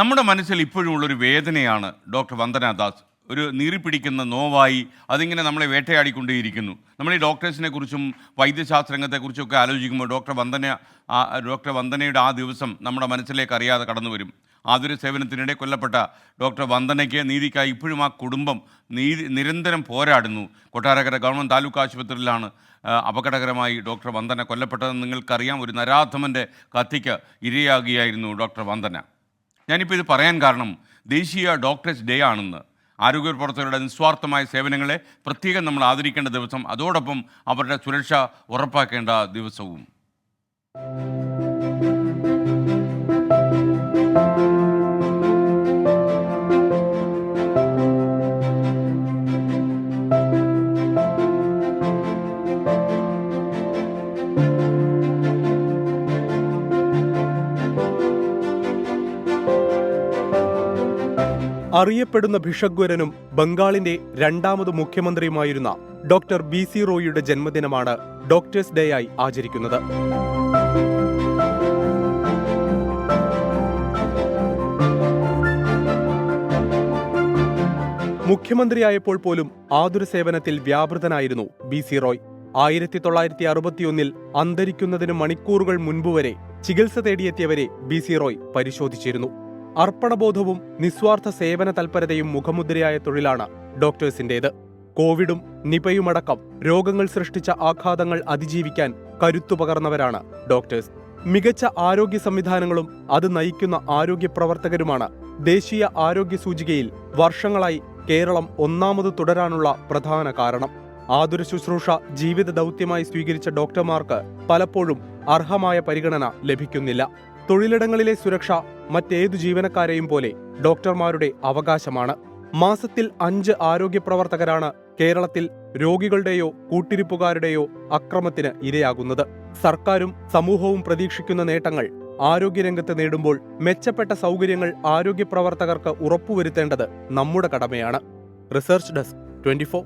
നമ്മുടെ മനസ്സിൽ ഇപ്പോഴും ഉള്ളൊരു വേദനയാണ് ഡോക്ടർ വന്ദന ദാസ്. ഒരു നീറിപ്പിടിക്കുന്ന നോവായി അതിങ്ങനെ നമ്മളെ വേട്ടയാടിക്കൊണ്ടേയിരിക്കുന്നു. നമ്മൾ ഈ ഡോക്ടേഴ്സിനെ കുറിച്ചും വൈദ്യശാസ്ത്ര രംഗത്തെക്കുറിച്ചൊക്കെ ആലോചിക്കുമ്പോൾ ഡോക്ടർ വന്ദനയുടെ ആ ദിവസം നമ്മുടെ മനസ്സിലേക്ക് അറിയാതെ കടന്നു വരും. ആതുര സേവനത്തിനിടെ കൊല്ലപ്പെട്ട ഡോക്ടർ വന്ദനയ്ക്ക് നീതിക്കായി ഇപ്പോഴും ആ കുടുംബം നിരന്തരം പോരാടുന്നു. കൊട്ടാരക്കര ഗവൺമെൻറ് താലൂക്ക് ആശുപത്രിയിലാണ് അപകടകരമായി ഡോക്ടർ വന്ദന കൊല്ലപ്പെട്ടതെന്ന് നിങ്ങൾക്കറിയാം. ഒരു നരാധമൻ്റെ കത്തിക്ക് ഇരയാകുകയായിരുന്നു ഡോക്ടർ വന്ദന. ഞാനിപ്പോൾ ഇത് പറയാൻ കാരണം ദേശീയ ഡോക്ടേഴ്സ് ഡേ ആണെന്ന്. ആരോഗ്യ പ്രവർത്തകരുടെ നിസ്വാർത്ഥമായ സേവനങ്ങളെ പ്രത്യേകം നമ്മൾ ആദരിക്കേണ്ട ദിവസം, അതോടൊപ്പം അവരുടെ സുരക്ഷ ഉറപ്പാക്കേണ്ട ദിവസവും. അറിയപ്പെടുന്ന ഭിഷഗ്വരനും ബംഗാളിന്റെ രണ്ടാമത് മുഖ്യമന്ത്രിയുമായിരുന്ന ഡോക്ടർ BC റോയിയുടെ ജന്മദിനമാണ് ഡോക്ടേഴ്സ് ഡേ ആയി ആചരിക്കുന്നത്. മുഖ്യമന്ത്രിയായപ്പോൾ പോലും ആതുര സേവനത്തിൽ വ്യാപൃതനായിരുന്നു BC റോയ്. 1961 അന്തരിക്കുന്നതിന് മണിക്കൂറുകൾ മുൻപുവരെ ചികിത്സ തേടിയെത്തിയവരെ BC റോയ് പരിശോധിച്ചിരുന്നു. അർപ്പണബോധവും നിസ്വാർത്ഥ സേവന തൽപരതയും മുഖമുദ്രയായ തൊഴിലാണ് ഡോക്ടേഴ്സിന്റേത്. കോവിഡും നിപയുമടക്കം രോഗങ്ങൾ സൃഷ്ടിച്ച ആഘാതങ്ങൾ അതിജീവിക്കാൻ കരുത്തു പകർന്നവരാണ് ഡോക്ടേഴ്സ്. മികച്ച ആരോഗ്യ സംവിധാനങ്ങളും അത് നയിക്കുന്ന ആരോഗ്യ പ്രവർത്തകരുമാണ് ദേശീയ ആരോഗ്യ സൂചികയിൽ വർഷങ്ങളായി കേരളം ഒന്നാമത് തുടരാനുള്ള പ്രധാന കാരണം. ആതുര ശുശ്രൂഷ ജീവിത ദൗത്യമായി സ്വീകരിച്ച ഡോക്ടർമാർക്ക് പലപ്പോഴും അർഹമായ പരിഗണന ലഭിക്കുന്നില്ല. തൊഴിലിടങ്ങളിലെ സുരക്ഷ മറ്റേതു ജീവനക്കാരെയും പോലെ ഡോക്ടർമാരുടെ അവകാശമാണ്. മാസത്തിൽ 5 ആരോഗ്യ പ്രവർത്തകരാണ് കേരളത്തിൽ രോഗികളുടെയോ കൂട്ടിരിപ്പുകാരുടെയോ അക്രമത്തിന് ഇരയാകുന്നത്. സർക്കാരും സമൂഹവും പ്രതീക്ഷിക്കുന്ന നേട്ടങ്ങൾ ആരോഗ്യരംഗത്ത് നേടുമ്പോൾ മെച്ചപ്പെട്ട സൗകര്യങ്ങൾ ആരോഗ്യ പ്രവർത്തകർക്ക് ഉറപ്പുവരുത്തേണ്ടത് നമ്മുടെ കടമയാണ്. Research desk 24.